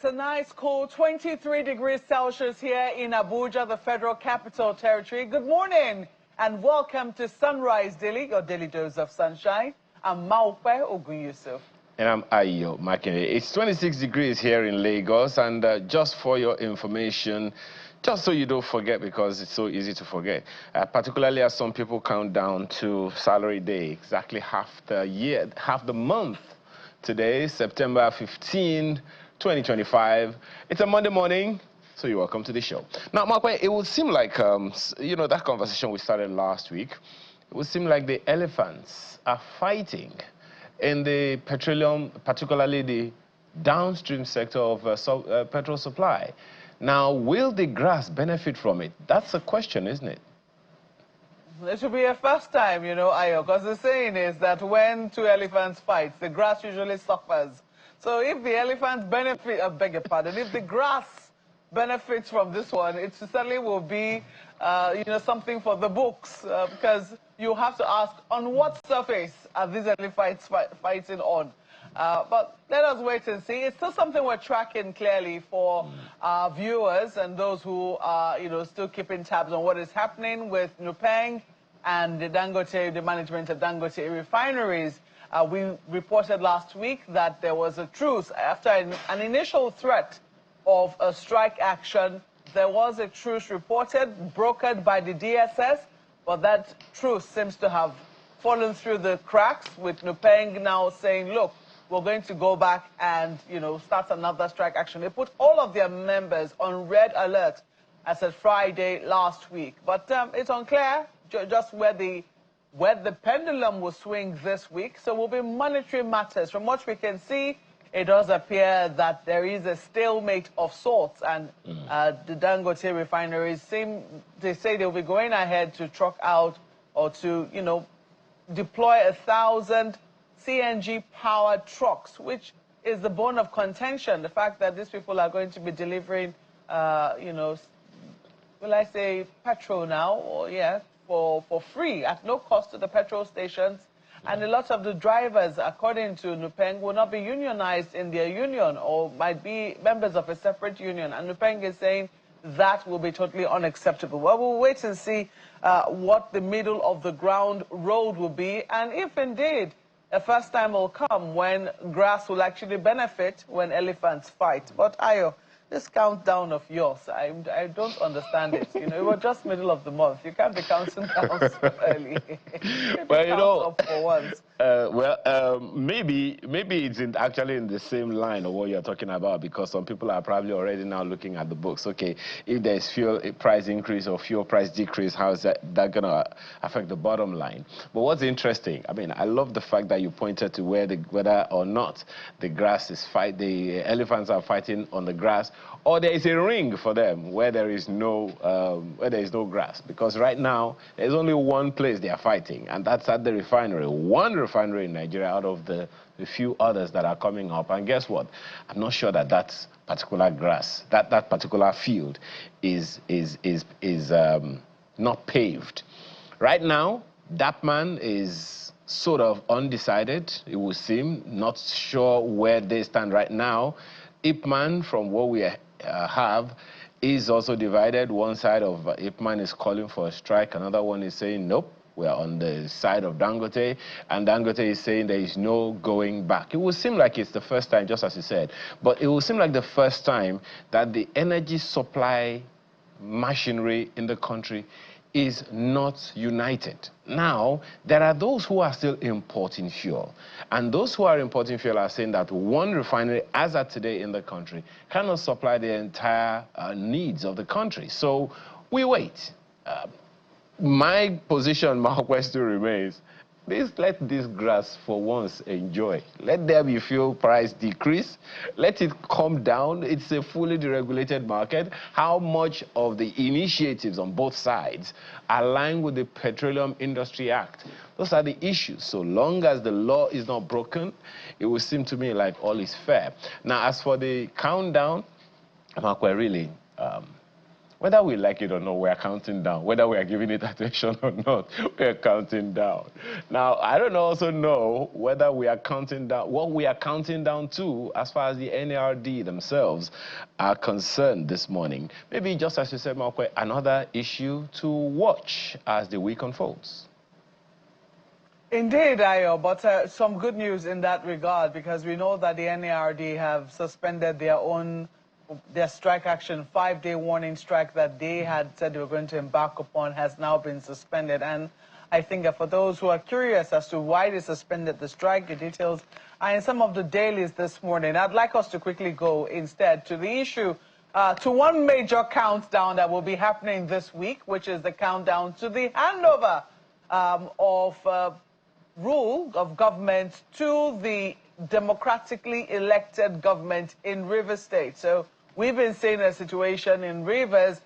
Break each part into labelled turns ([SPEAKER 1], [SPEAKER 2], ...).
[SPEAKER 1] It's a nice cool 23 degrees Celsius here in Abuja, the Federal Capital Territory. Good morning and welcome to Sunrise Daily, your daily dose of sunshine. I'm Maupe Ogun Yusuf.
[SPEAKER 2] And I'm Ayo Makinde. It's 26 degrees here in Lagos, and just for your information, just so you don't forget, because it's so easy to forget, particularly as some people count down to salary day, exactly half the month. Today, September 15, 2025. It's a Monday morning, so you're welcome to the show. Now, Mark, it would seem like, you know, that conversation we started last week, it would seem like the elephants are fighting in the petroleum, particularly the downstream sector of petrol supply. Now, will the grass benefit from it? That's a question, isn't it?
[SPEAKER 1] It should be a first time, you know, Ayo, because the saying is that when two elephants fight, the grass usually suffers. So if the elephants benefit, I beg your pardon, if the grass benefits from this one, it certainly will be, you know, something for the books, because you have to ask, on what surface are these elephants fighting on? But let us wait and see. It's still something we're tracking clearly for our viewers and those who are, you know, still keeping tabs on what is happening with Nupeng and the Dangote, the management of Dangote refineries. We reported last week that there was a truce after an initial threat of a strike action. There was a truce reported, brokered by the DSS, but that truce seems to have fallen through the cracks, with Nupeng now saying, look, we're going to go back and, you know, start another strike action. They put all of their members on red alert as of Friday last week. But it's unclear just where the pendulum will swing this week. So we'll be monitoring matters. From what we can see, it does appear that there is a stalemate of sorts, and the Dangote refineries they say they'll be going ahead to truck out or to, you know, deploy 1,000 CNG-powered trucks, which is the bone of contention. The fact that these people are going to be delivering, you know, will I say petrol now, or yeah, for free at no cost to the petrol stations. And a lot of the drivers, according to Nupeng, will not be unionized in their union or might be members of a separate union. And Nupeng is saying that will be totally unacceptable. Well, we'll wait and see what the middle of the ground road will be, and if indeed a first time will come when grass will actually benefit when elephants fight. But Ayo, this countdown of yours, I don't understand it. You know, it was just middle of the month. You can't be counting down so early.
[SPEAKER 2] Well, you know,
[SPEAKER 1] for once.
[SPEAKER 2] Maybe it's actually in the same line of what you're talking about, because some people are probably already now looking at the books. Okay, if there's fuel price increase or fuel price decrease, how is that going to affect the bottom line? But what's interesting, I mean, I love the fact that you pointed to whether or not the grass is the elephants are fighting on the grass, or there is a ring for them where there is no grass. Because right now there's only one place they are fighting, and that's at the refinery. One refinery in Nigeria out of the few others that are coming up. And guess what? I'm not sure that that particular grass, that particular field is not paved. Right now, that man is sort of undecided, it would seem, not sure where they stand right now. Ipman, from what we have, is also divided. One side of Ipman is calling for a strike. Another one is saying, nope, we are on the side of Dangote. And Dangote is saying there is no going back. It would seem like it's the first time, just as you said, but it would seem like the first time that the energy supply machinery in the country is not united. Now, there are those who are still importing fuel. And those who are importing fuel are saying that one refinery, as at today in the country, cannot supply the entire needs of the country. So we wait. My position, my question remains, please let this grass for once enjoy. Let there be fuel price decrease. Let it come down. It's a fully deregulated market. How much of the initiatives on both sides align with the Petroleum Industry Act? Those are the issues. So long as the law is not broken, it will seem to me like all is fair. Now, as for the countdown, Mark, really, Whether we like it or not, we are counting down. Whether we are giving it attention or not, we are counting down. Now, I don't also know whether we are counting down, what we are counting down to as far as the NARD themselves are concerned this morning. Maybe just as you said, Malkwe, another issue to watch as the week unfolds.
[SPEAKER 1] Indeed, Ayo, but some good news in that regard, because we know that the NARD have suspended their strike action. 5-day warning strike that they had said they were going to embark upon has now been suspended. And I think that for those who are curious as to why they suspended the strike, the details are in some of the dailies this morning. I'd like us to quickly go instead to the issue, to one major countdown that will be happening this week, which is the countdown to the handover of rule of government to the democratically elected government in Rivers State. So we've been seeing a situation in Rivers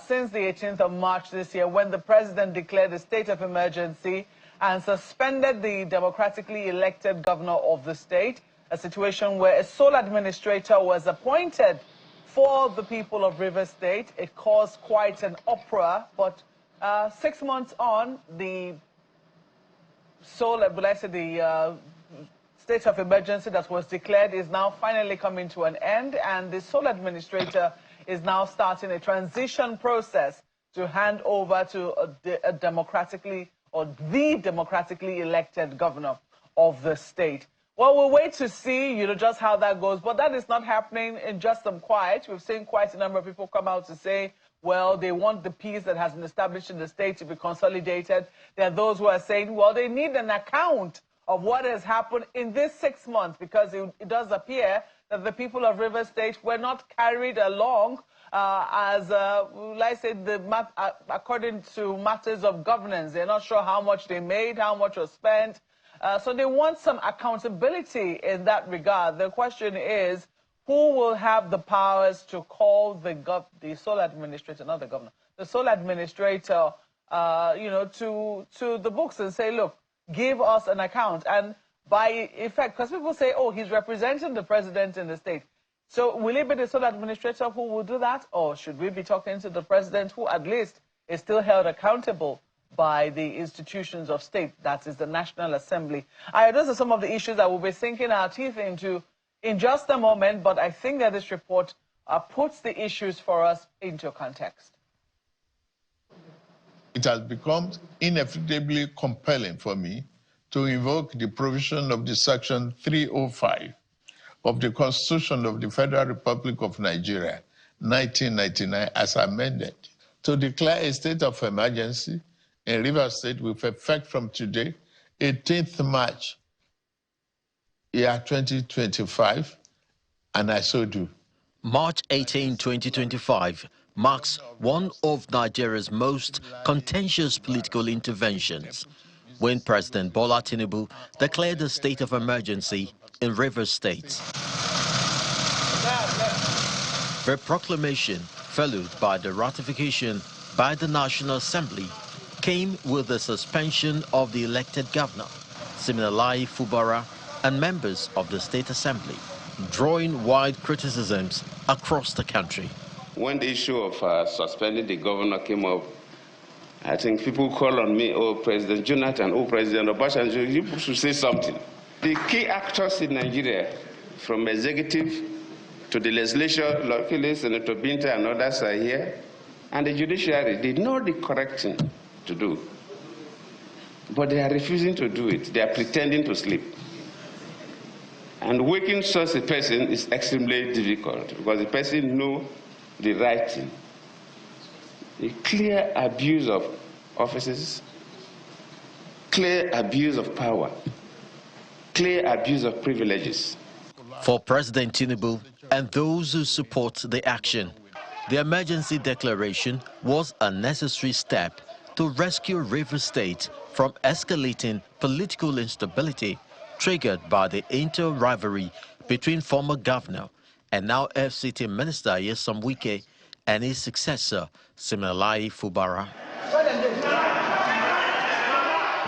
[SPEAKER 1] since the 18th of March this year, when the president declared a state of emergency and suspended the democratically elected governor of the state, a situation where a sole administrator was appointed for the people of Rivers State. It caused quite an uproar, but 6 months on, the state of emergency that was declared is now finally coming to an end, and the sole administrator is now starting a transition process to hand over to the democratically elected governor of the state. Well, we'll wait to see, just how that goes, but that is not happening in just some quiet. We've seen quite a number of people come out to say, well, they want the peace that has been established in the state to be consolidated. There are those who are saying, well, they need an account of what has happened in this 6 months, because it does appear that the people of Rivers State were not carried along according to matters of governance. They're not sure how much they made, how much was spent. So they want some accountability in that regard. The question is, who will have the powers to call the sole administrator, not the governor, the sole administrator, to the books and say, look, give us an account. And by effect, because people say, oh, he's representing the president in the state. So will it be the sole administrator who will do that? Or should we be talking to the president, who at least is still held accountable by the institutions of state, that is the National Assembly? Those are some of the issues that we'll be sinking our teeth into in just a moment, but I think that this report puts the issues for us into context.
[SPEAKER 3] It has become inevitably compelling for me to invoke the provision of the Section 305 of the Constitution of the Federal Republic of Nigeria, 1999, as amended, to declare a state of emergency in Rivers State with effect from today, 18th March, year 2025, and I so do.
[SPEAKER 4] March 18, 2025 marks one of Nigeria's most contentious political interventions, when President Bola Tinubu declared a state of emergency in Rivers State. The proclamation, followed by the ratification by the National Assembly, came with the suspension of the elected governor, Siminalayi Fubara, and members of the State Assembly, drawing wide criticisms across the country.
[SPEAKER 5] When the issue of suspending the governor came up, I think people call on me, oh, President Jonathan, oh, President Obasanjo, you should say something. The key actors in Nigeria, from executive to the legislature, luckily Senator Binta and others are here, and the judiciary, they know the correct thing to do. But they are refusing to do it. They are pretending to sleep. And waking such a person is extremely difficult, because the person knows the right thing. A clear abuse of offices, clear abuse of power, clear abuse of privileges.
[SPEAKER 4] For President Tinubu and those who support the action, the emergency declaration was a necessary step to rescue Rivers State from escalating political instability triggered by the inter-rivalry between former governor and now FCT Minister Nyesom Wike and his successor, Siminalayi Fubara.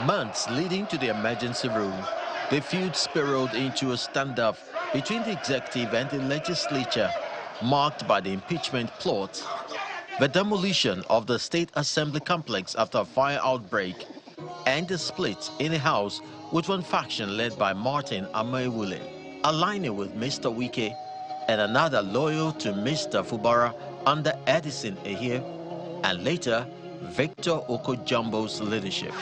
[SPEAKER 4] Months leading to the emergency rule, the feud spiraled into a standoff between the executive and the legislature, marked by the impeachment plot the demolition of the State Assembly complex after a fire outbreak, and the split in a house with one faction led by Martin Amaewule, aligning with Mr. Wike, and another loyal to Mr. Fubara under Edison Ehie, and later Victor Okojambo's leadership.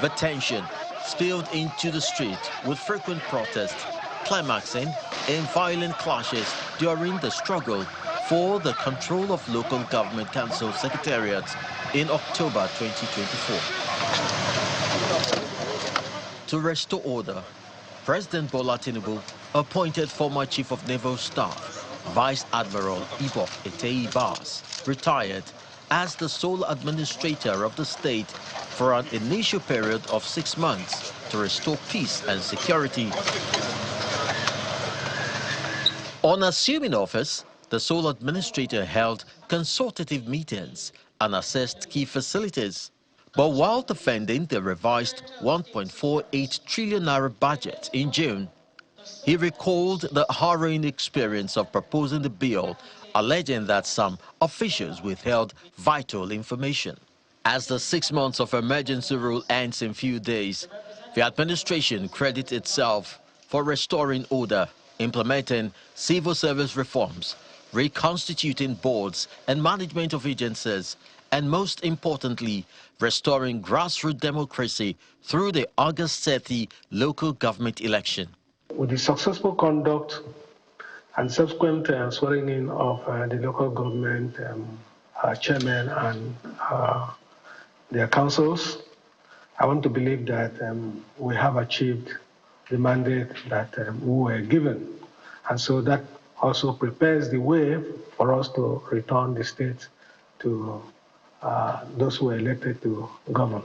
[SPEAKER 4] The tension spilled into the street with frequent protests, climaxing in violent clashes during the struggle for the control of local government council secretariats in October 2024. To restore order, President Bola Tinubu appointed former Chief of Naval Staff, Vice Admiral Ibok Eteyi Bas, retired, as the sole administrator of the state for an initial period of 6 months to restore peace and security. On assuming office, the sole administrator held consultative meetings and assessed key facilities. But while defending the revised 1.48 trillion naira budget in June, he recalled the harrowing experience of proposing the bill, alleging that some officials withheld vital information. As the 6 months of emergency rule ends in few days, the administration credits itself for restoring order, implementing civil service reforms, reconstituting boards and management of agencies, and most importantly, restoring grassroots democracy through the August 30 local government election.
[SPEAKER 6] With the successful conduct and subsequent swearing in of the local government chairmen and their councils, I want to believe that we have achieved the mandate that we were given. And so that also prepares the way for us to return the state to those who were elected to govern.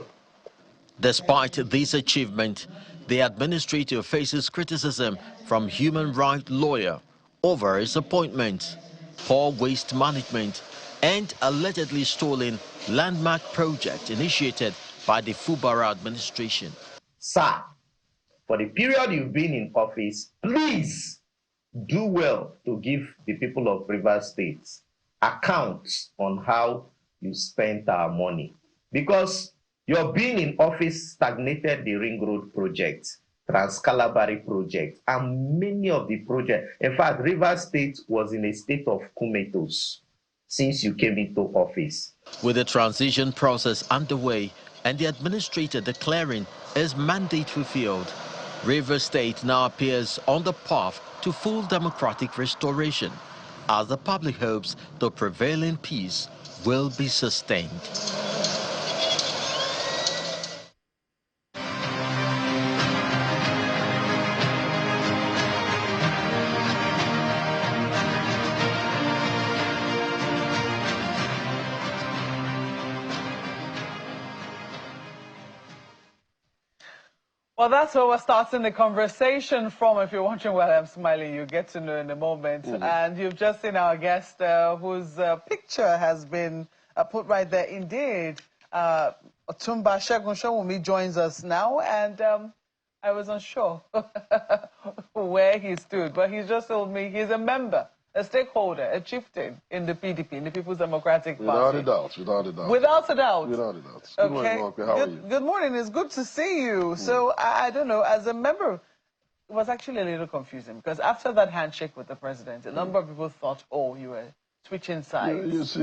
[SPEAKER 4] Despite this achievement, the administrator faces criticism from human rights lawyer over his appointment, poor waste management, and allegedly stolen landmark project initiated by the Fubara administration.
[SPEAKER 7] Sir, for the period you've been in office, please do well to give the people of Rivers State accounts on how you spent our money. Because your being in office stagnated the Ring Road project, Trans-Calabari project, and many of the projects. In fact, Rivers State was in a state of comatose since you came into office.
[SPEAKER 4] With the transition process underway and the administrator declaring his mandate fulfilled, Rivers State now appears on the path to full democratic restoration, as the public hopes the prevailing peace will be sustained.
[SPEAKER 1] Well, that's where we're starting the conversation from. If you're watching while I'm smiling, you get to know in a moment. And you've just seen our guest whose picture has been put right there. Indeed, Otumba Segun Sowunmi joins us now. And I was unsure where he stood, but he's just told me he's a member, a stakeholder, a chieftain in the PDP, in the People's Democratic Party.
[SPEAKER 8] Without a doubt.
[SPEAKER 1] Without a doubt.
[SPEAKER 8] Without a doubt.
[SPEAKER 1] Okay.
[SPEAKER 8] Good morning, Mark. How are you?
[SPEAKER 1] Good morning. It's good to see you. So, I don't know, as a member, it was actually a little confusing because after that handshake with the president, a number of people thought, oh, you were switching sides.
[SPEAKER 8] You see,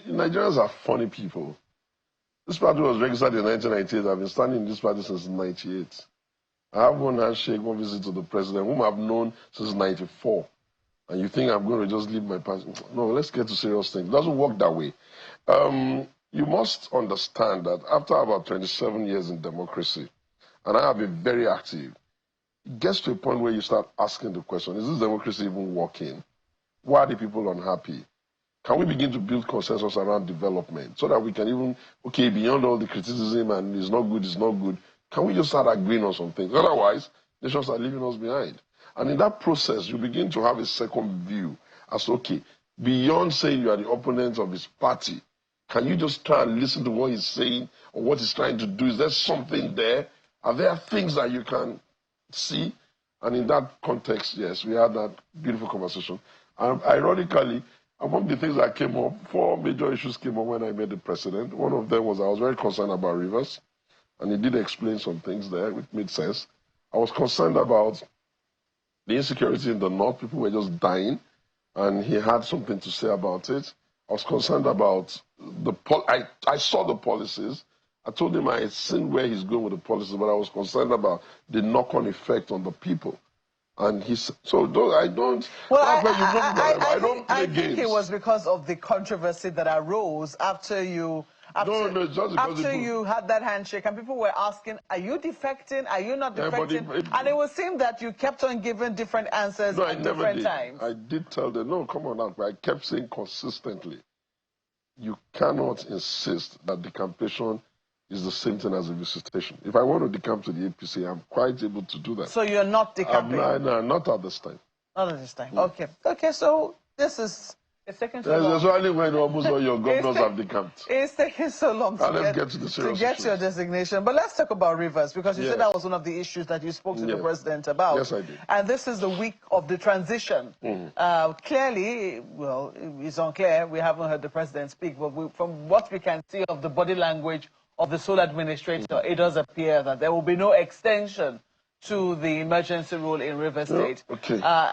[SPEAKER 8] Nigerians are funny people. This party was registered in 1998. I've been standing in this party since 1998. I have one handshake, one visit to the president, whom I've known since 1994. And you think I'm going to just leave my party? No, let's get to serious things. It doesn't work that way. You must understand that after about 27 years in democracy, and I have been very active, it gets to a point where you start asking the question, is this democracy even working? Why are the people unhappy? Can we begin to build consensus around development so that we can even, okay, beyond all the criticism and it's not good, can we just start agreeing on some things? Otherwise, nations are leaving us behind. And in that process, you begin to have a second view as, okay, beyond saying you are the opponent of his party, can you just try and listen to what he's saying or what he's trying to do? Is there something there? Are there things that you can see? And in that context, yes, we had that beautiful conversation. And ironically, among the things that came up, 4 major issues came up when I met the president. One of them was I was very concerned about rivers, and he did explain some things there, which made sense. I was concerned about the insecurity in the north. People were just dying, and he had something to say about it. I was concerned about I saw the policies. I told him I had seen where he's going with the policies, but I was concerned about the knock-on effect on the people. And he said, so I don't.
[SPEAKER 1] Well,
[SPEAKER 8] I don't play games.
[SPEAKER 1] I think it was because of the controversy that arose after you. After you had that handshake, and people were asking, are you defecting? Are you not defecting? And it would seem that you kept on giving different answers at different times.
[SPEAKER 8] I did tell them, no, come on now. I kept saying consistently, you cannot insist that decampation is the same thing as a visitation. If I want to decamp to the APC, I'm quite able to do that.
[SPEAKER 1] So you're not decamping?
[SPEAKER 8] No, not at this time.
[SPEAKER 1] Not at this time. Okay. Okay, so this is... It's taking so long.
[SPEAKER 8] That's only when almost all your governors have decamped.
[SPEAKER 1] It's taking so long to get your designation. But let's talk about rivers, because you said that was one of the issues that you spoke to the president about.
[SPEAKER 8] Yes, I did.
[SPEAKER 1] And this is the week of the transition. Clearly, well, it's unclear. We haven't heard the president speak, but from what we can see of the body language of the sole administrator, it does appear that there will be no extension to the emergency rule in River State,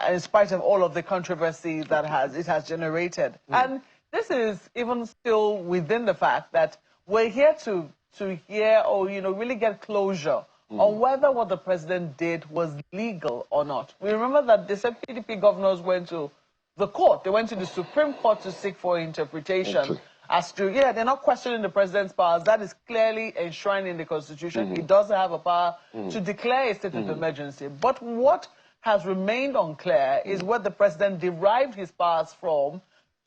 [SPEAKER 1] in spite of all of the controversy that it has generated. And this is even still within the fact that we're here to hear or, really get closure on whether what the president did was legal or not. We remember that the PDP governors went to the court. They went to the Supreme Court to seek for interpretation. As to, they're not questioning the president's powers. That is clearly enshrined in the Constitution. He doesn't have a power to declare a state of emergency. But what has remained unclear is where the president derived his powers from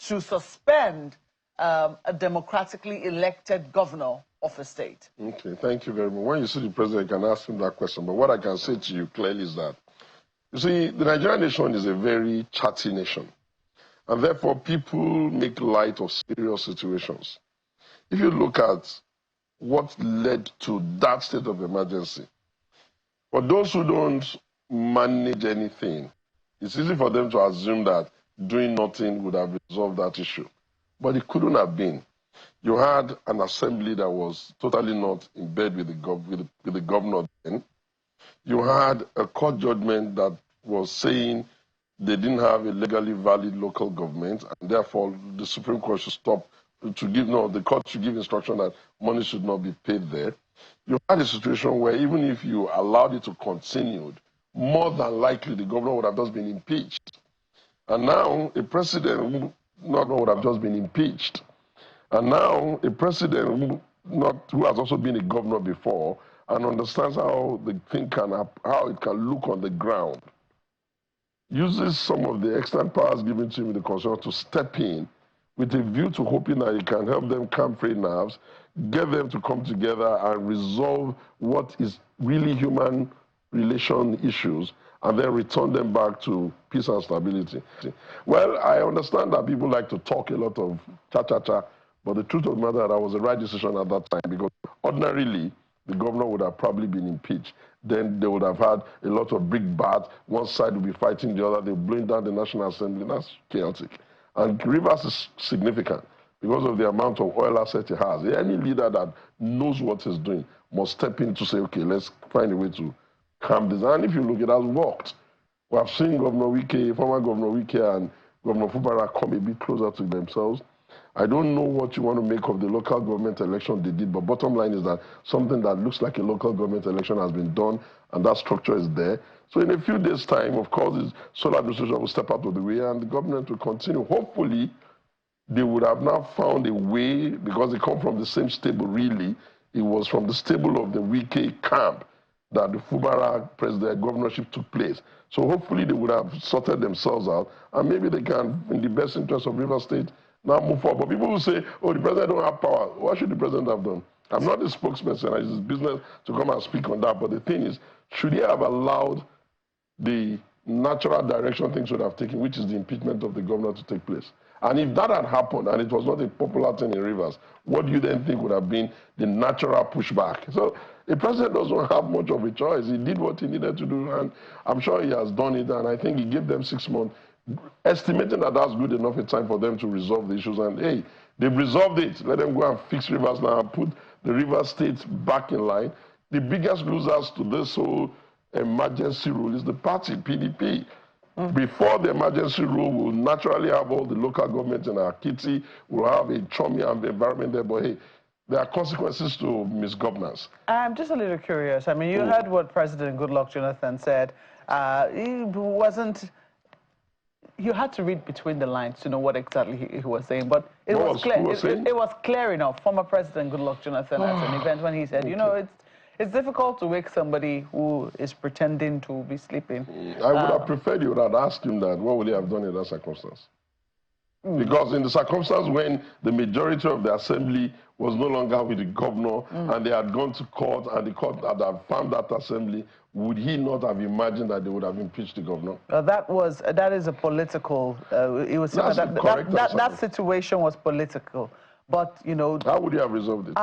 [SPEAKER 1] to suspend a democratically elected governor of a state.
[SPEAKER 8] Okay, thank you very much. When you see the president, you can ask him that question. But what I can say to you clearly is that, you see, the Nigerian nation is a very chatty nation. And therefore, people make light of serious situations. If you look at what led to that state of emergency, for those who don't manage anything, it's easy for them to assume that doing nothing would have resolved that issue. But it couldn't have been. You had an assembly that was totally not in bed with the governor then. You had a court judgment that was saying they didn't have a legally valid local government, and therefore the Supreme Court should the court should give instruction that money should not be paid there. You had a situation where even if you allowed it to continue, more than likely the governor would have just been impeached. And now a president would have just been impeached. And now a president who has also been a governor before and understands how the thing how it can look on the ground, uses some of the extant powers given to him in the Constitution to step in with a view to hoping that he can help them calm free nerves, get them to come together and resolve what is really human relation issues, and then return them back to peace and stability. Well, I understand that people like to talk a lot of cha-cha-cha, but the truth of the matter is that was the right decision at that time, because ordinarily, the governor would have probably been impeached. Then they would have had a lot of brick bats. One side would be fighting the other. They're blowing down the National Assembly. That's chaotic. And Rivers is significant because of the amount of oil assets it has. Any leader that knows what he's doing must step in to say, okay, let's find a way to calm this. And if you look, it has worked. We have seen Governor Wike, former Governor Wike and Governor Fubara come a bit closer to themselves. I don't know what you want to make of the local government election they did, but bottom line is that something that looks like a local government election has been done, and that structure is there. So in a few days' time, of course, the sole administration will step out of the way, and the government will continue. Hopefully, they would have now found a way, because they come from the same stable, really. It was from the stable of the Wike camp that the Fubara president governorship took place. So hopefully, they would have sorted themselves out, and maybe they can, in the best interest of River State, now move forward. But people will say, oh, the president don't have power. What should the president have done? I'm not the spokesperson. It's his business to come and speak on that. But the thing is, should he have allowed the natural direction things would have taken, which is the impeachment of the governor to take place. And if that had happened and it was not a popular thing in Rivers, what do you then think would have been the natural pushback? So the president doesn't have much of a choice. He did what he needed to do, and I'm sure he has done it, and I think he gave them 6 months, estimating that that's good enough a time for them to resolve the issues. And hey, they've resolved it. Let them go and fix Rivers now and put the Rivers State back in line. The biggest losers to this whole emergency rule is the party, PDP. Before the emergency rule, we'll naturally have all the local governments in our kitty. We'll have a chummy environment there, but hey, there are consequences to misgovernance.
[SPEAKER 1] I'm just a little curious. I mean, you heard what President Goodluck Jonathan said. He wasn't... You had to read between the lines to know what exactly he was saying, but it was clear. It was clear enough. Former President Goodluck Jonathan at an event when he said, you know, it's difficult to wake somebody who is pretending to be sleeping.
[SPEAKER 8] I would have preferred you would have asked him that. What would he have done in that circumstance? Because in the circumstance when the majority of the assembly was no longer with the governor and they had gone to court and the court had found that assembly, would he not have imagined that they would have impeached the governor?
[SPEAKER 1] That is a political. It was that situation was political, but you know.
[SPEAKER 8] How would he have resolved it?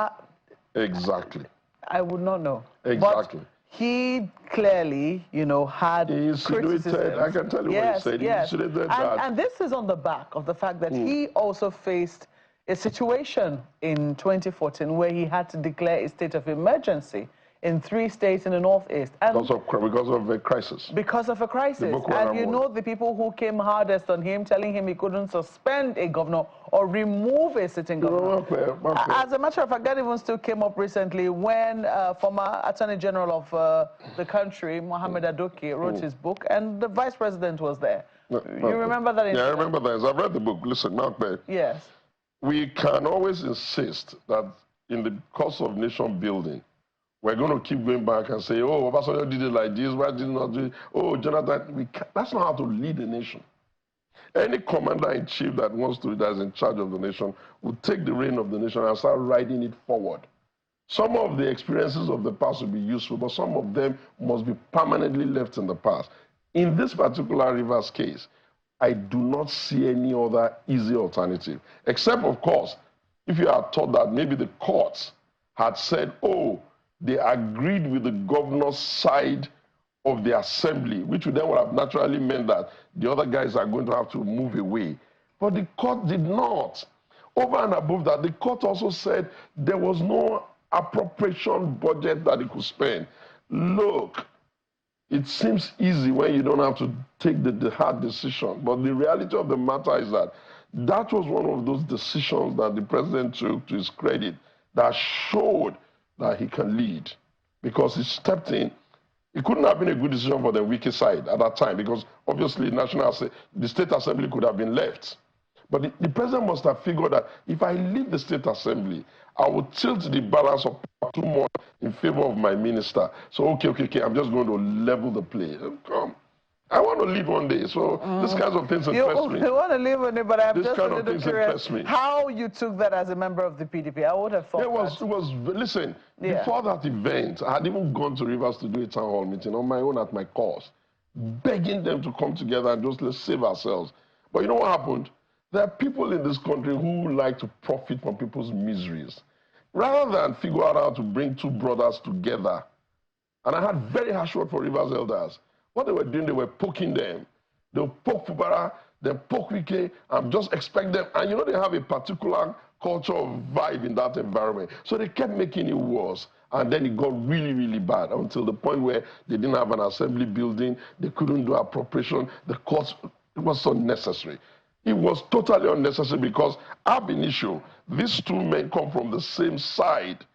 [SPEAKER 8] Exactly.
[SPEAKER 1] I would not know.
[SPEAKER 8] Exactly.
[SPEAKER 1] But he clearly, you know, had criticism.
[SPEAKER 8] I can tell you what he said.
[SPEAKER 1] Yes.
[SPEAKER 8] He insinuated that.
[SPEAKER 1] And this is on the back of the fact that he also faced a situation in 2014 where he had to declare a state of emergency in 3 states in the Northeast. And
[SPEAKER 8] because of a crisis.
[SPEAKER 1] Because of a crisis. And you know the people who came hardest on him, telling him he couldn't suspend a governor or remove a sitting governor. As a matter of fact, that even still came up recently when former Attorney General of the country, Mohammed Adoke, wrote his book, and the Vice President was there. You remember that incident?
[SPEAKER 8] Yeah, I remember that. I've read the book. Listen,
[SPEAKER 1] yes.
[SPEAKER 8] We can always insist that in the course of nation building, we're going to keep going back and say, oh, Obasanjo did it like this, why did he not do it? Oh, Jonathan, that's not how to lead a nation. Any commander-in-chief that wants to, that is in charge of the nation, will take the reign of the nation and start riding it forward. Some of the experiences of the past will be useful, but some of them must be permanently left in the past. In this particular Rivers case, I do not see any other easy alternative, except, of course, if you are told that maybe the courts had said, oh, they agreed with the governor's side of the assembly, which would then would have naturally meant that the other guys are going to have to move away. But the court did not. Over and above that, the court also said there was no appropriation budget that it could spend. Look, it seems easy when you don't have to take the hard decision, but the reality of the matter is that that was one of those decisions that the president took to his credit that showed that he can lead, because he stepped in. It couldn't have been a good decision for the weaker side at that time, because obviously the state assembly could have been left. But the president must have figured that if I leave the state assembly, I will tilt the balance of too much in favor of my minister. So okay, I'm just going to level the play. Come. I want to leave one day, so these kinds of things impress me.
[SPEAKER 1] You want to leave one day, but I'm just a little curious
[SPEAKER 8] me.
[SPEAKER 1] how you took that as a member of the PDP. I would have thought
[SPEAKER 8] listen, before that event, I had even gone to Rivers to do a town hall meeting on my own at my course, begging them to come together and just let's save ourselves. But you know what happened? There are people in this country who like to profit from people's miseries. Rather than figure out how to bring 2 brothers together, and I had very harsh word for Rivers elders. What they were doing, they were poking them. They'll poke Fubara, then poke Wike, and just expect them. And you know they have a particular culture of vibe in that environment. So they kept making it worse. And then it got really, really bad until the point where they didn't have an assembly building. They couldn't do appropriation. The courts, it was unnecessary. It was totally unnecessary because ab initio, these 2 men come from the same side.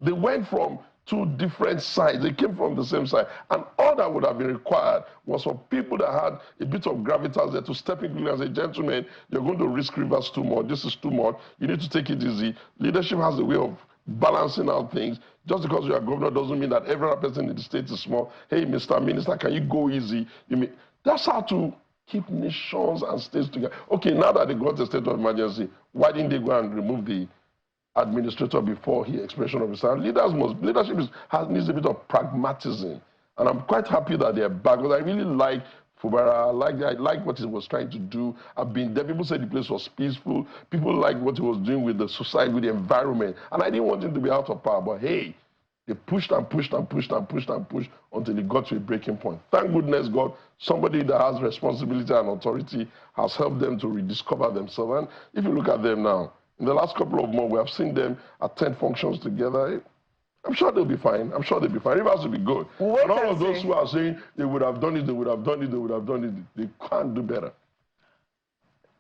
[SPEAKER 8] They went from 2 different sides. They came from the same side. And all that would have been required was for people that had a bit of gravitas there to step in and say, gentlemen, you're going to risk Rivers too much. This is too much. You need to take it easy. Leadership has a way of balancing out things. Just because you're a governor doesn't mean that every other person in the state is small. Hey, Mr. Minister, can you go easy? That's how to keep nations and states together. Okay, now that they got the state of emergency, why didn't they go and remove the administrator before he expression of his hand? Leadership needs a bit of pragmatism. And I'm quite happy that they're back, because I really like Fubara, I like what he was trying to do. I've been there. People said the place was peaceful. People liked what he was doing with the society, with the environment. And I didn't want him to be out of power. But hey, they pushed and pushed and pushed and pushed and pushed until it got to a breaking point. Thank goodness God, somebody that has responsibility and authority has helped them to rediscover themselves. And if you look at them now, in the last couple of months, we have seen them attend functions together. I'm sure they'll be fine. I'm sure they'll be fine. Rivers will be good. And all of those who are saying they would have done it, they would have done it, they would have done it, they can't do better.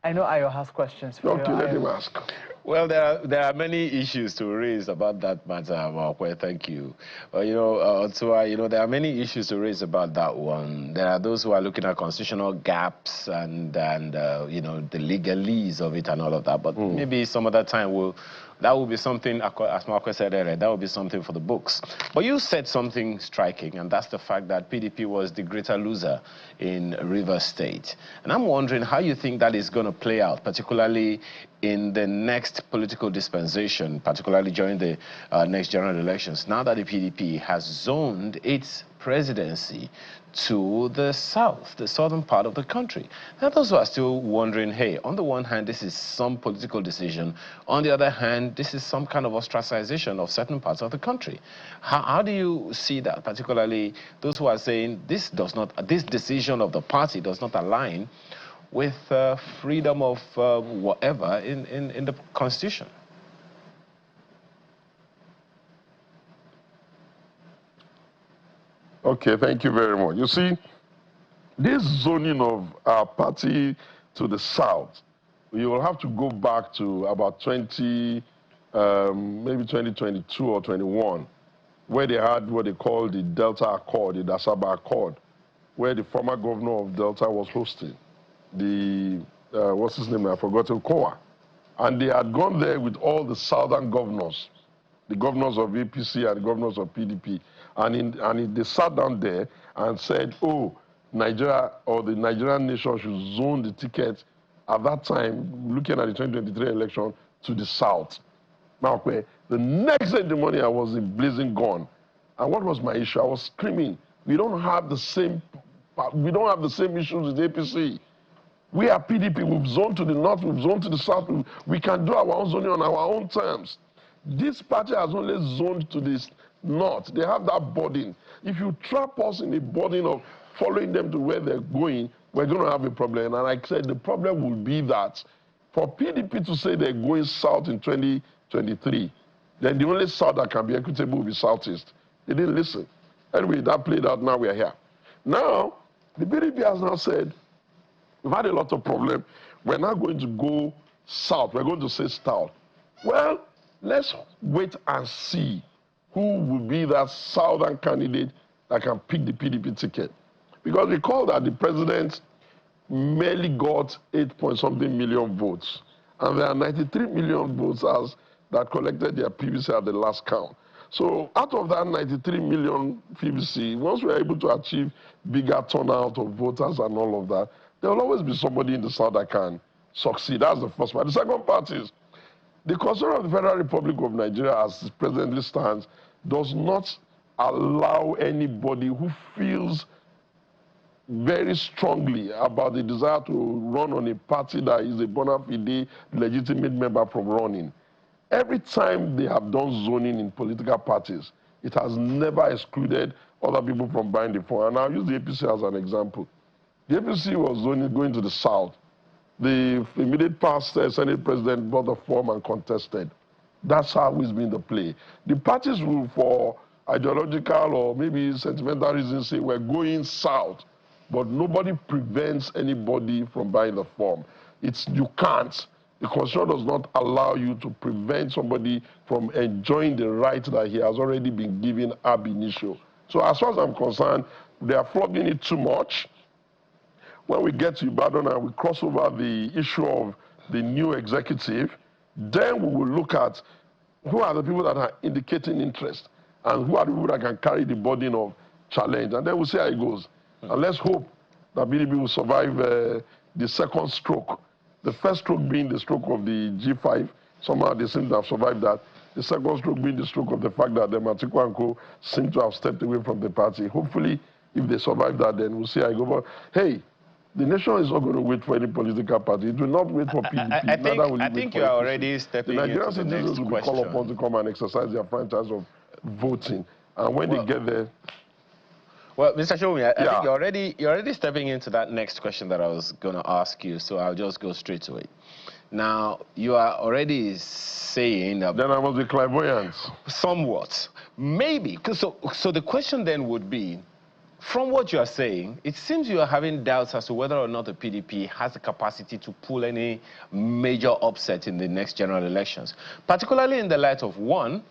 [SPEAKER 1] I know Ayo has questions for you.
[SPEAKER 8] Okay, let him ask.
[SPEAKER 2] Well, there are many issues to raise about that matter, Markwe. Thank you. There are many issues to raise about that one. There are those who are looking at constitutional gaps and the legalese of it and all of that. But maybe some other time that will be something, as Markwe said earlier, that will be something for the books. But you said something striking, and that's the fact that PDP was the greater loser in Rivers State. And I'm wondering how you think that is going to play out, particularly in the next political dispensation, particularly during the next general elections, now that the PDP has zoned its presidency to the south, the southern part of the country. Now, those who are still wondering, hey, on the one hand, this is some political decision. On the other hand, this is some kind of ostracization of certain parts of the country. How do you see that, particularly those who are saying this decision of the party does not align with freedom of whatever in the Constitution?
[SPEAKER 8] Okay, thank you very much. You see, this zoning of our party to the south, you will have to go back to about maybe 2022 or 21, where they had what they call the Delta Accord, the Dasaba Accord, where the former governor of Delta was hosting the, what's his name, I forgot, Kowa. And they had gone there with all the southern governors, the governors of APC and the governors of PDP. And they sat down there and said, oh, Nigeria or the Nigerian nation should zone the ticket at that time, looking at the 2023 election, to the south. Now, the next day in the morning, I was in blazing gun. And what was my issue? I was screaming, we don't have the same issues with APC. We are PDP, we've zoned to the north, we've zoned to the south, we can do our own zoning on our own terms. This party has only zoned to the north. They have that burden. If you trap us in the burden of following them to where they're going, we're going to have a problem. And I said the problem will be that for PDP to say they're going south in 2023, then the only south that can be equitable will be southeast. They didn't listen. Anyway, that played out, now we're here. Now, the PDP has now said, we've had a lot of problems. We're now going to go south. We're going to say south. Well, let's wait and see who will be that southern candidate that can pick the PDP ticket. Because recall that the president merely got 8-point-something million votes. And there are 93 million voters that collected their PVC at the last count. So out of that 93 million PVC, once we are able to achieve bigger turnout of voters and all of that, there will always be somebody in the south that can succeed. That's the first part. The second part is, the Constitution of the Federal Republic of Nigeria, as it presently stands, does not allow anybody who feels very strongly about the desire to run on a party that is a bona fide legitimate member from running. Every time they have done zoning in political parties, it has never excluded other people from buying the form. And I'll use the APC as an example. The APC was zoning going to the south. The immediate past Senate president bought the form and contested. That's how it's been the play. The parties will, for ideological or maybe sentimental reasons, say we're going south, but nobody prevents anybody from buying the form. You can't. The Constitution does not allow you to prevent somebody from enjoying the right that he has already been given ab initio. So as far as I'm concerned, they are flogging it too much. When we get to Ibadan and we cross over the issue of the new executive, then we will look at who are the people that are indicating interest and who are the people that can carry the burden of challenge. And then we'll see how it goes. And let's hope that PDP will survive the second stroke. The first stroke being the stroke of the G5. Somehow they seem to have survived that. The second stroke being the stroke of the fact that the Atiku and Co seem to have stepped away from the party. Hopefully, if they survive that, then we'll see how it goes. But hey, the nation is not going to wait for any political party. It will not wait for PDP.
[SPEAKER 2] I think you are already stepping into the next
[SPEAKER 8] will be
[SPEAKER 2] question.
[SPEAKER 8] called upon to come and exercise their franchise of voting. And when they get there...
[SPEAKER 2] Well, Mr. Sowunmi, I think you're already stepping into that next question that I was going to ask you, so I'll just go straight to it. Now, you are already saying...
[SPEAKER 8] then I must be clairvoyant.
[SPEAKER 2] Somewhat. Maybe. So the question then would be, from what you are saying, it seems you are having doubts as to whether or not the PDP has the capacity to pull any major upset in the next general elections, particularly in the light of, one,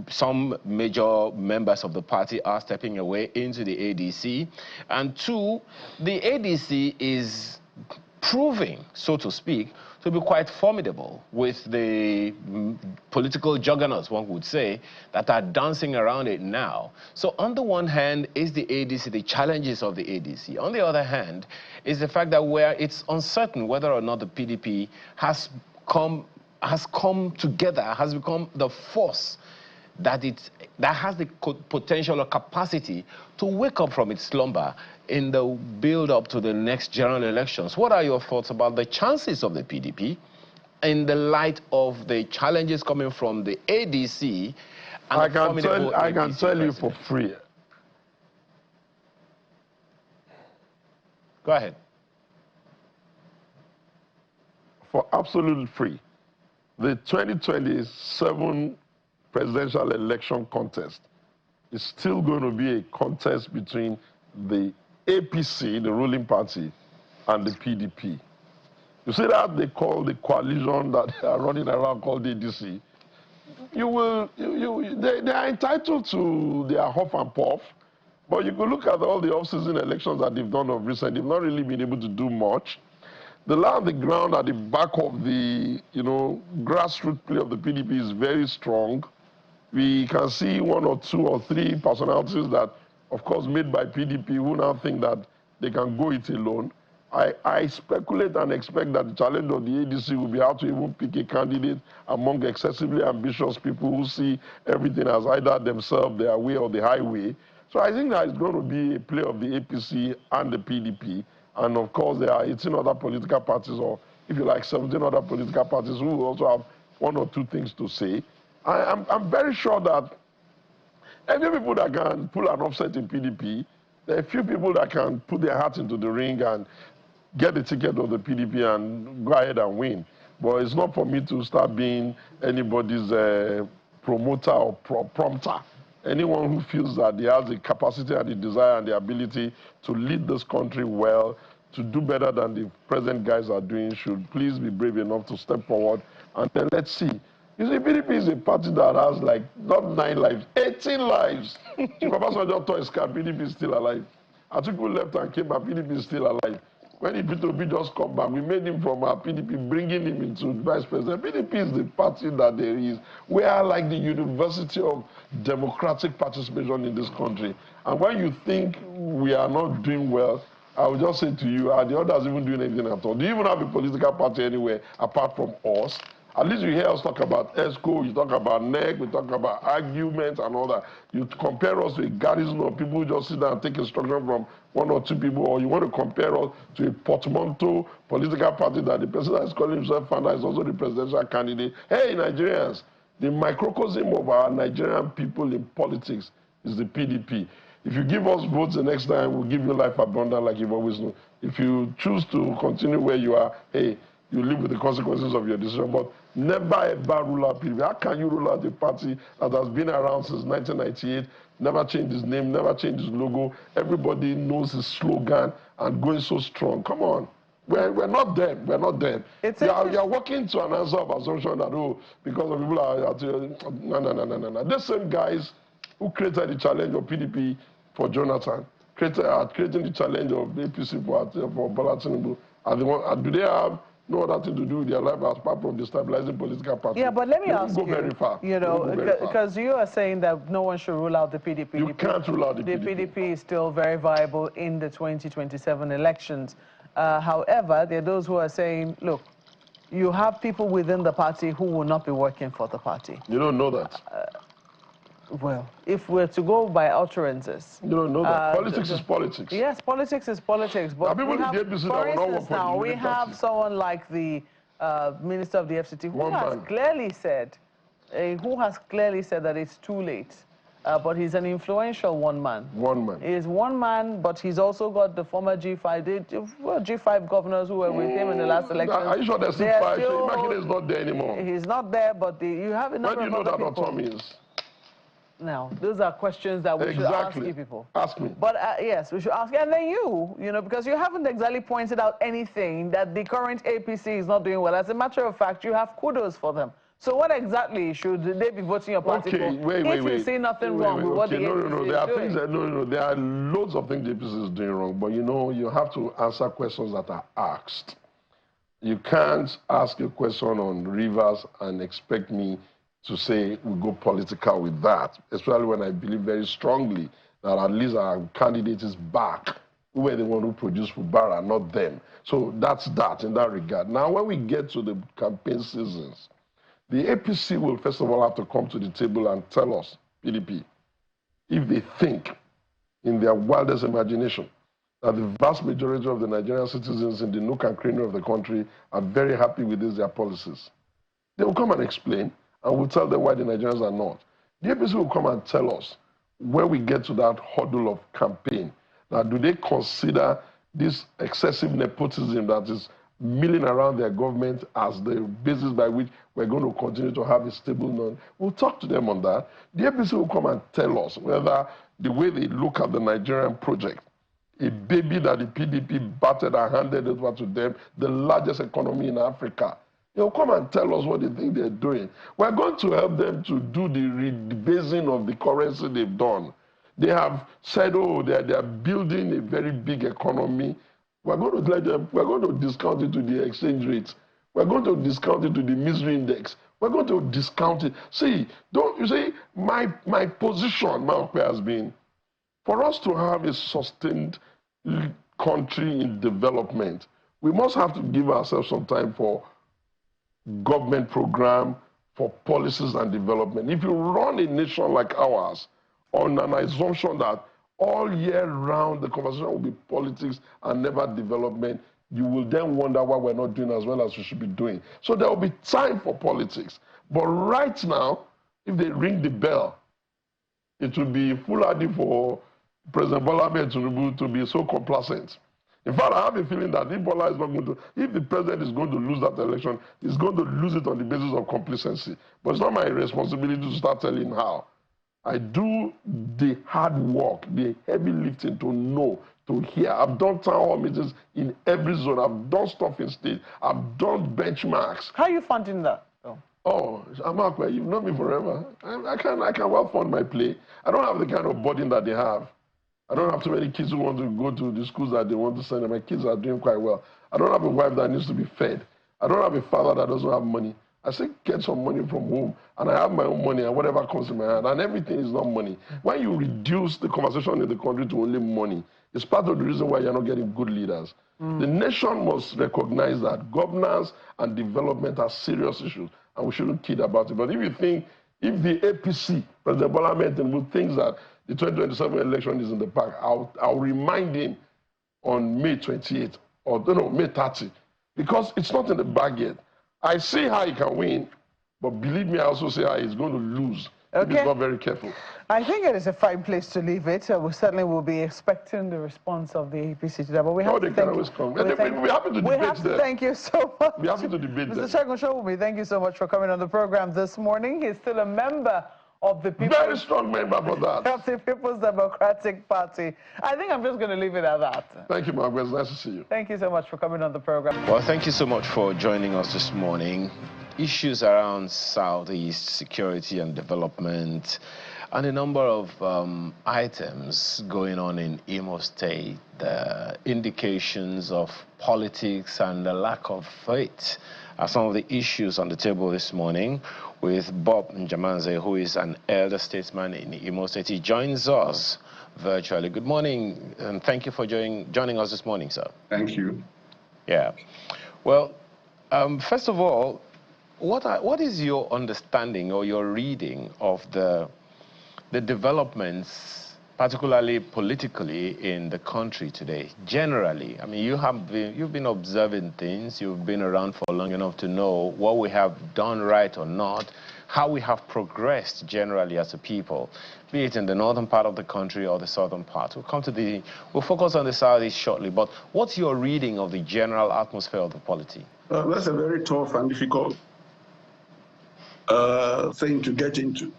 [SPEAKER 2] some major members of the party are stepping away into the ADC, and two, the ADC is proving, so to speak, to be quite formidable with the political juggernauts, one would say, that are dancing around it now. So on the one hand is the ADC, the challenges of the ADC. On the other hand is the fact that it's uncertain whether or not the PDP has come together, has become the force that has the potential or capacity to wake up from its slumber in the build-up to the next general elections. What are your thoughts about the chances of the PDP in the light of the challenges coming from the ADC and
[SPEAKER 8] I can tell you for free.
[SPEAKER 2] Go ahead.
[SPEAKER 8] For absolutely free. The 2027 presidential election contest is still going to be a contest between the APC, the ruling party, and the PDP. You see that they call the coalition that they are running around called the ADC. They are entitled to their huff and puff, but you could look at all the off-season elections that they've done of recent. They've not really been able to do much. The lie on the ground at the back of the, grassroots play of the PDP is very strong. We can see one or two or three personalities that, of course, made by PDP who now think that they can go it alone. I speculate and expect that the challenge of the ADC will be how to even pick a candidate among excessively ambitious people who see everything as either themselves, their way, or the highway. So I think that it's going to be a play of the APC and the PDP. And of course, there are 18 other political parties, or if you like, 17 other political parties who will also have one or two things to say. I'm very sure that every people that can pull an offset in PDP, there are a few people that can put their hat into the ring and get the ticket of the PDP and go ahead and win. But it's not for me to start being anybody's promoter or prompter. Anyone who feels that he has the capacity and the desire and the ability to lead this country well, to do better than the present guys are doing, should please be brave enough to step forward, and then let's see. You see, PDP is a party that has like, not 9 lives, 18 lives. Chief Obasanjo tore his car, PDP is still alive. Atiku left and came back, PDP is still alive. When PDP just come back, we made him from our PDP, bringing him into vice president. PDP is the party that there is. We are like the university of democratic participation in this country. And when you think we are not doing well, I will just say to you, are the others even doing anything at all? Do you even have a political party anywhere apart from us? At least you hear us talk about ESCO, you talk about NEC, we talk about arguments and all that. You compare us to a garrison of people who just sit down and take instruction from one or two people, or you want to compare us to a portmanteau political party that the person that is calling himself founder is also the presidential candidate. Hey, Nigerians, the microcosm of our Nigerian people in politics is the PDP. If you give us votes the next time, we'll give you life abundant like you've always known. If you choose to continue where you are, hey, you live with the consequences of your decision, but never ever rule out PDP. How can you rule out a party that has been around since 1998, never changed his name, never changed his logo, everybody knows his slogan, and going so strong? Come on. We're not them. We're not them. You're working to an answer of assumption that, oh, because of people are... No. These same guys who created the challenge of PDP for Jonathan, are creating the challenge of APC for Bola Tinubu. Do they have no other thing to do with their life apart from destabilizing political parties?
[SPEAKER 1] Yeah, but let me ask you,
[SPEAKER 8] very far.
[SPEAKER 1] Because you are saying that no one should rule out the PDP.
[SPEAKER 8] You can't rule out the PDP.
[SPEAKER 1] The PDP is still very viable in the 2027 elections. However, there are those who are saying, look, you have people within the party who will not be working for the party.
[SPEAKER 8] You don't know that.
[SPEAKER 1] Well, if we're to go by utterances...
[SPEAKER 8] You don't know that. Politics is politics.
[SPEAKER 1] Yes, politics is politics. But
[SPEAKER 8] people in the APC
[SPEAKER 1] for
[SPEAKER 8] that will not work
[SPEAKER 1] instance,
[SPEAKER 8] for the
[SPEAKER 1] now, we
[SPEAKER 8] ruling
[SPEAKER 1] have
[SPEAKER 8] party.
[SPEAKER 1] someone like the Minister of the FCT who has clearly said that it's too late. But he's an influential one man.
[SPEAKER 8] One man.
[SPEAKER 1] He's one man, but he's also got the former G5 governors who were with him in the last election.
[SPEAKER 8] Are you sure there's still five? Makinde is not there anymore.
[SPEAKER 1] He's not there, but you have a number of other people.
[SPEAKER 8] Where do you know that autonomy is?
[SPEAKER 1] Now, those are questions that we should ask you people.
[SPEAKER 8] Ask me.
[SPEAKER 1] But yes, we should ask. And then you know, because you haven't exactly pointed out anything that the current APC is not doing well. As a matter of fact, you have kudos for them. So what exactly should they be voting your party for? If you see nothing wrong with what the APC is doing.
[SPEAKER 8] There are loads of things the APC is doing wrong. But, you know, you have to answer questions that are asked. You can't ask a question on Rivers and expect me to say we go political with that, especially when I believe very strongly that at least our candidate is back. We were the one who produced Fubara, not them. So that's that in that regard. Now, when we get to the campaign seasons, the APC will first of all have to come to the table and tell us, PDP, if they think in their wildest imagination that the vast majority of the Nigerian citizens in the nook and cranny of the country are very happy with their policies. They will come and explain, and we'll tell them why the Nigerians are not. The APC will come and tell us when we get to that hurdle of campaign. Now, do they consider this excessive nepotism that is milling around their government as the basis by which we're going to continue to have a stable none? We'll talk to them on that. The APC will come and tell us whether the way they look at the Nigerian project, a baby that the PDP battered and handed over to them, the largest economy in Africa, they'll come and tell us what they think they're doing. We're going to help them to do the rebasing of the currency they've done. They have said, oh, they're building a very big economy. We're going to let them, we're going to discount it to the exchange rate. We're going to discount it to the misery index. We're going to discount it. See, don't you see, my position, my opinion has been, for us to have a sustained country in development, we must have to give ourselves some time for government program, for policies and development. If you run a nation like ours on an assumption that all year round the conversation will be politics and never development, you will then wonder why we're not doing as well as we should be doing. So there will be time for politics. But right now, if they ring the bell, it will be foolhardy for President Bola Ahmed Tinubu to be so complacent. In fact, I have a feeling that if Bola is not going to, if the president is going to lose that election, he's going to lose it on the basis of complacency. But it's not my responsibility to start telling him how. I do the hard work, the heavy lifting to know, to hear. I've done town hall meetings in every zone. I've done stuff in state. I've done benchmarks.
[SPEAKER 1] How are you funding that?
[SPEAKER 8] Oh, Amakwe, you've known me forever. I can well fund my play. I don't have the kind of burden that they have. I don't have too many kids who want to go to the schools that they want to send them. My kids are doing quite well. I don't have a wife that needs to be fed. I don't have a father that doesn't have money. I still get some money from home, and I have my own money and whatever comes in my hand, and everything is not money. When you reduce the conversation in the country to only money, it's part of the reason why you're not getting good leaders. The nation must recognize that governance and development are serious issues, and we shouldn't kid about it. But if you think, if the APC, President Bola Ahmed Tinubu, thinks that the 2027 election is in the park, I'll remind him on May 28th, or no, May 30, because it's not in the bag yet. I see how he can win, but believe me, I also see how he's going to lose if he's not very careful.
[SPEAKER 1] I think it is a fine place to leave it. We certainly will be expecting the response of the APC to that. But we have to thank you.
[SPEAKER 8] We're happy to debate them.
[SPEAKER 1] Thank you so much.
[SPEAKER 8] We're happy to debate them.
[SPEAKER 1] Mr. Segun Sowunmi, thank you so much for coming on the program this morning. He's still a member of the People's...
[SPEAKER 8] Very strong member for that.
[SPEAKER 1] Of the People's Democratic Party. I think I'm just going to leave it at that.
[SPEAKER 8] Thank you, Margaret. It's nice to see you.
[SPEAKER 1] Thank you so much for coming on the program.
[SPEAKER 2] Well, thank you so much for joining us this morning. Issues around Southeast security and development, and a number of items going on in Imo State, the indications of politics and the lack of faith are some of the issues on the table this morning with Bob Njamanze, who is an elder statesman in Imo State. He joins us virtually. Good morning, and thank you for joining us this morning, sir.
[SPEAKER 9] Thank you.
[SPEAKER 2] Yeah. Well, first of all, what is your understanding or your reading of the the developments, particularly politically, in the country today, generally? I mean, you've been observing things, you've been around for long enough to know what we have done right or not, how we have progressed generally as a people, be it in the northern part of the country or the southern part. We'll focus on the southeast shortly, but what's your reading of the general atmosphere of the polity?
[SPEAKER 9] That's a very tough and difficult thing to get into,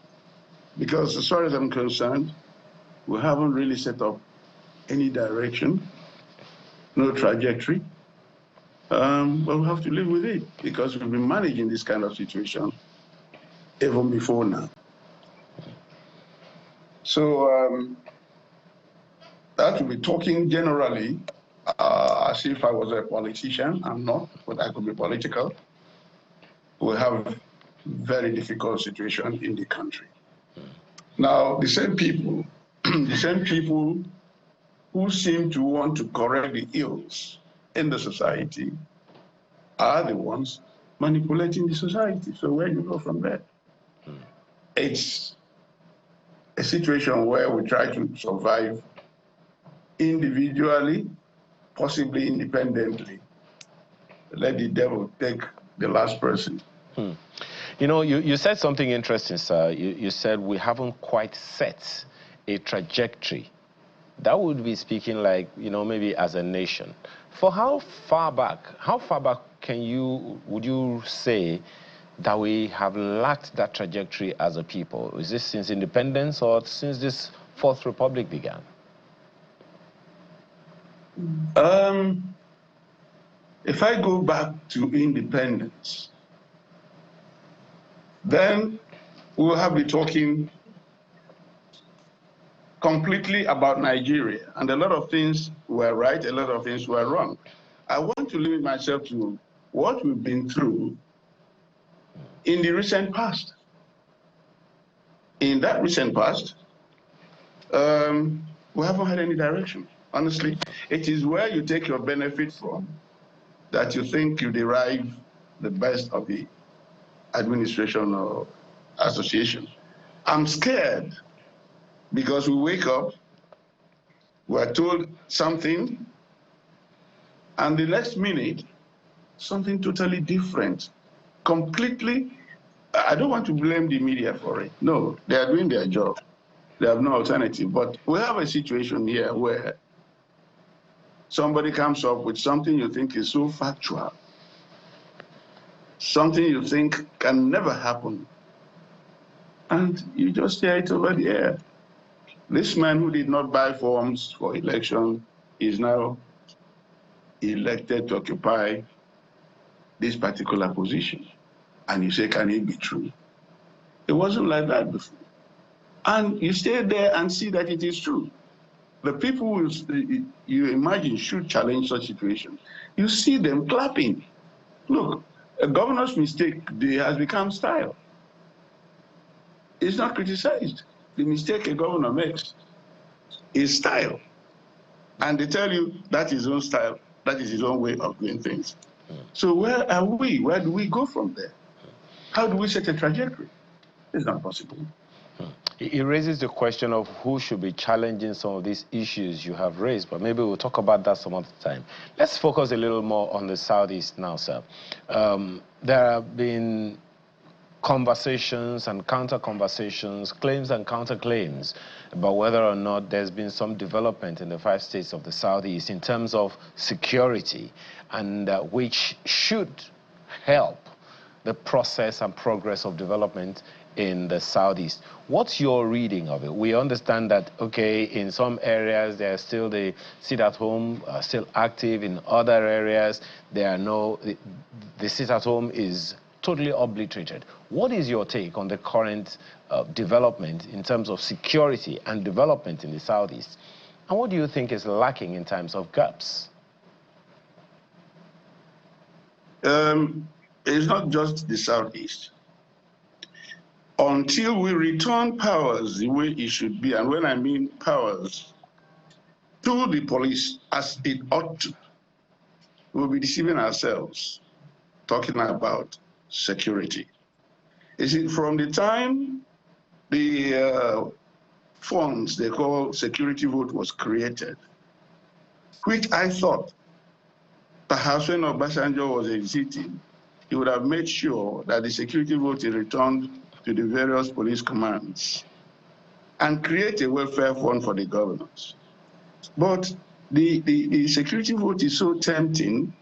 [SPEAKER 9] because as far as I'm concerned, we haven't really set up any direction, no trajectory. But we have to live with it, because we've been managing this kind of situation even before now. So that will be talking generally as if I was a politician. I'm not, but I could be political. We have very difficult situation in the country. Now, the same people, the same people who seem to want to correct the ills in the society are the ones manipulating the society. So where do you go from there? It's a situation where we try to survive individually, possibly independently. Let the devil take the last person.
[SPEAKER 2] You know, you said something interesting, sir. You said we haven't quite set a trajectory. That would be speaking like, you know, maybe as a nation. For how far back would you say that we have lacked that trajectory as a people? Is this since independence or since this Fourth Republic began?
[SPEAKER 9] If I go back to independence, then we'll have to be talking completely about Nigeria. And a lot of things were right, a lot of things were wrong. I want to limit myself to what we've been through in the recent past. In that recent past, we haven't had any direction. Honestly, it is where you take your benefit from that you think you derive the best of the administration or association. I'm scared because we wake up, we're told something, and the next minute, something totally different. Completely, I don't want to blame the media for it. No, they are doing their job. They have no alternative. But we have a situation here where somebody comes up with something you think is so factual, something you think can never happen, and you just hear it over the air. This man who did not buy forms for election is now elected to occupy this particular position. And you say, can it be true? It wasn't like that before. And you stay there and see that it is true. The people you imagine should challenge such situations. You see them clapping. Look, a governor's mistake has become style. It's not criticized. The mistake a governor makes is style. And they tell you that is his own style, that is his own way of doing things. So where are we? Where do we go from there? How do we set a trajectory? It's not possible.
[SPEAKER 2] It raises the question of who should be challenging some of these issues you have raised, but maybe we'll talk about that some other time. Let's focus a little more on the Southeast now, sir. There have been conversations and counter-conversations, claims and counter-claims about whether or not there's been some development in the 5 states of the Southeast in terms of security, and which should help the process and progress of development in the Southeast. What's your reading of it? We understand that, okay, in some areas there's still the sit-at-home still active. In other areas, the sit-at-home is totally obliterated. What is your take on the current development in terms of security and development in the Southeast? And what do you think is lacking in terms of gaps?
[SPEAKER 9] It's not just the Southeast. Until we return powers the way it should be, and when I mean powers, to the police as it ought to, we'll be deceiving ourselves talking about security. You see, from the time the funds they call security vote was created, which I thought perhaps when Obasanjo was exiting, he would have made sure that the security vote is returned to the various police commands and create a welfare fund for the governors. But the security vote is so tempting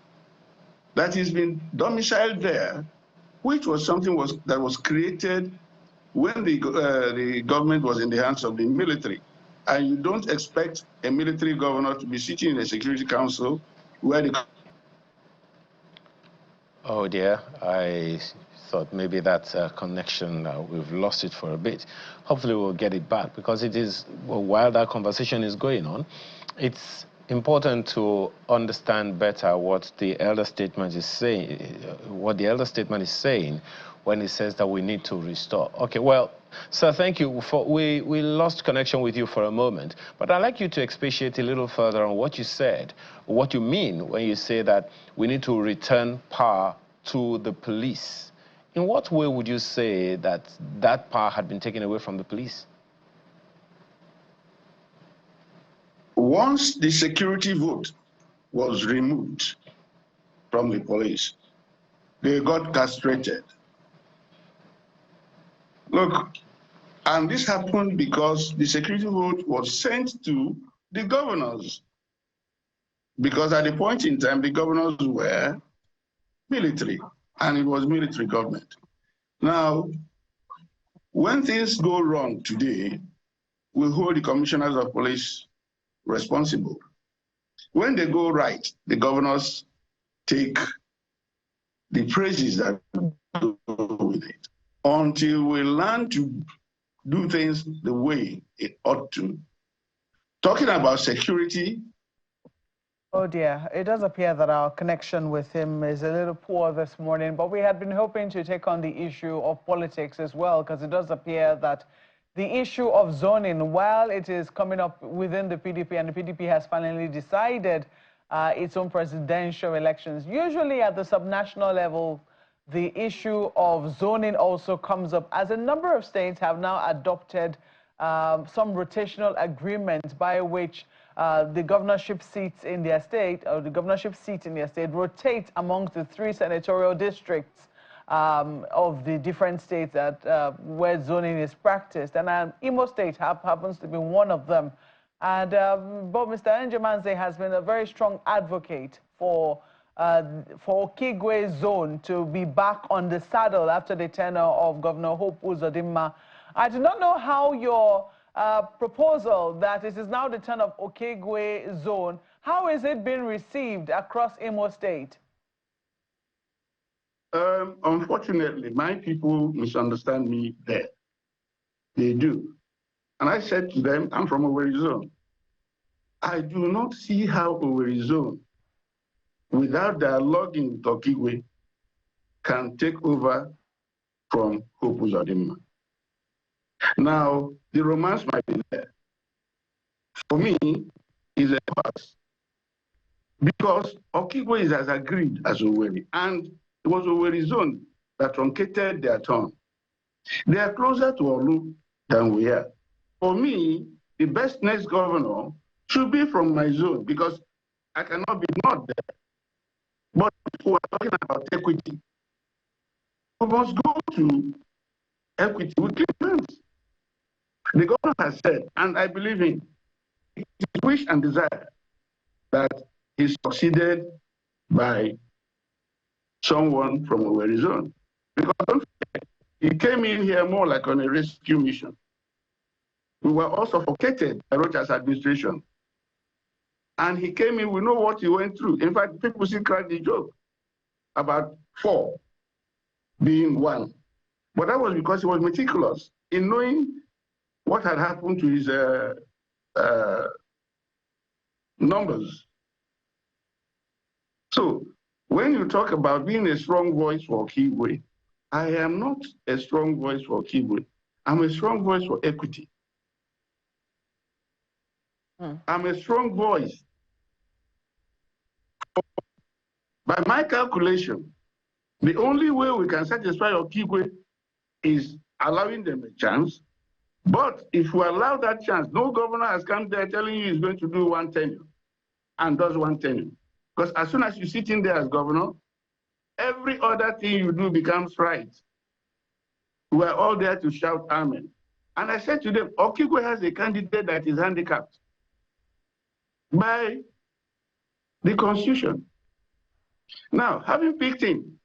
[SPEAKER 9] that it's been domiciled there, which was something that was created when the government was in the hands of the military. And you don't expect a military governor to be sitting in a Security Council where the...
[SPEAKER 2] Oh dear, I thought maybe that connection, we've lost it for a bit. Hopefully we'll get it back, because it is, well, while that conversation is going on, it's important to understand better what the elder statement is saying, when it says that we need to restore. Okay, well, sir, thank you. We lost connection with you for a moment, but I'd like you to expatiate a little further on what you said, what you mean when you say that we need to return power to the police. In what way would you say that that power had been taken away from the police?
[SPEAKER 9] Once the security vote was removed from the police, they got castrated. Look, and this happened because the security vote was sent to the governors. Because at the point in time, the governors were military, and it was military government. Now, when things go wrong today, we hold the commissioners of police responsible. When they go right, the governors take the praises that go with it, until we learn to do things the way it ought to. Talking about security.
[SPEAKER 1] Oh dear, it does appear that our connection with him is a little poor this morning, but we had been hoping to take on the issue of politics as well, because it does appear that the issue of zoning, while it is coming up within the PDP, and the PDP has finally decided its own presidential elections, usually at the subnational level, the issue of zoning also comes up, as a number of states have now adopted some rotational agreements by which the governorship seats in their state, or the governorship seat in their state, rotate amongst the 3 senatorial districts of the different states that where zoning is practiced. And Imo State happens to be one of them. And but Mr. Njomanze has been a very strong advocate for Okigwe zone to be back on the saddle after the tenure of Governor Hope Uzodimma. I do not know how your proposal that it is now the turn of Okigwe zone, how is it being received across Imo State?
[SPEAKER 9] Unfortunately, my people misunderstand me there. They do. And I said to them, I'm from Owerri zone. I do not see how Owerri zone, without dialoguing with Okigwe, can take over from Hope Uzodimma. Now, the romance might be there. For me, it's a pass. Because Okigwe is as agreed as Owerri, and it was Owerri zone that truncated their tongue. They are closer to Olu than we are. For me, the best next governor should be from my zone, because I cannot be not there. But if we are talking about equity, we must go to equity with clean hands. The governor has said, and I believe in his wish and desire, that he succeeded by someone from Owerri zone. Because don't forget, he came in here more like on a rescue mission. We were all suffocated by Rocha's administration. And he came in, we know what he went through. In fact, people still crack the joke about 4 being 1. But that was because he was meticulous in knowing what had happened to his numbers. So when you talk about being a strong voice for Okigwe, I am not a strong voice for Okigwe. I'm a strong voice for equity. I'm a strong voice. By my calculation, the only way we can satisfy Okigwe is allowing them a chance But if we allow that chance, no governor has come there telling you he's going to do one tenure and does one tenure. Because as soon as you sit in there as governor, every other thing you do becomes right. We're all there to shout amen. And I said to them, Okigwe has a candidate that is handicapped by the Constitution. Now, having picked him,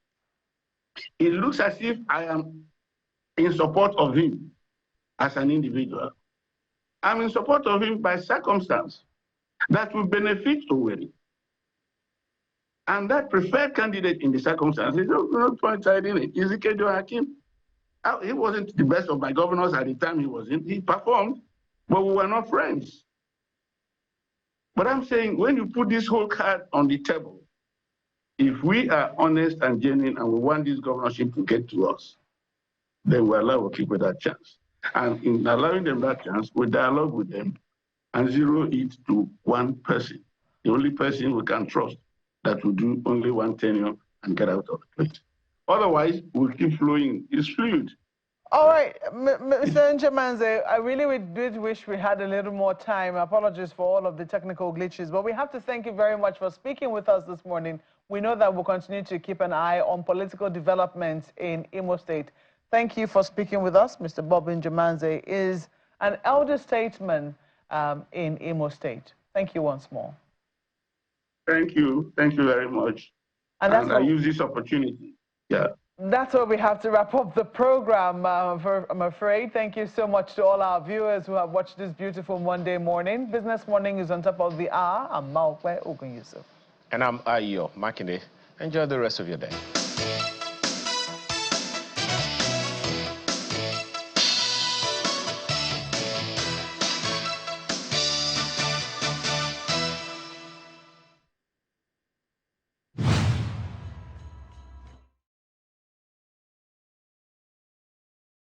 [SPEAKER 9] it looks as if I am in support of him as an individual. I'm in support of him by circumstance that will benefit Owerri. And that preferred candidate in the circumstances, no point hiding it, is Ikejo Hakim. He wasn't the best of my governors at the time he was in. He performed, but we were not friends. But I'm saying, when you put this whole card on the table, if we are honest and genuine and we want this governorship to get to us, then we allow Okigwe that chance. And in allowing them that chance, we dialogue with them and zero it to one person, the only person we can trust that will do only one tenure and get out of the place. Otherwise, we'll keep flowing. It's fluid.
[SPEAKER 1] All right, Mr. Njemanze, I really did wish we had a little more time. Apologies for all of the technical glitches, but we have to thank you very much for speaking with us this morning. We know that we'll continue to keep an eye on political developments in Imo State. Thank you for speaking with us. Mr. Bob Njemanze is an elder statesman in Imo State. Thank you once more.
[SPEAKER 9] Thank you. Thank you very much. And I use this opportunity. Yeah.
[SPEAKER 1] That's where we have to wrap up the program, I'm afraid. Thank you so much to all our viewers who have watched this beautiful Monday morning. Business Morning is on top of the hour. I'm Maokwe Ogunyusuf.
[SPEAKER 2] And I'm Ayo Makinde. Enjoy the rest of your day.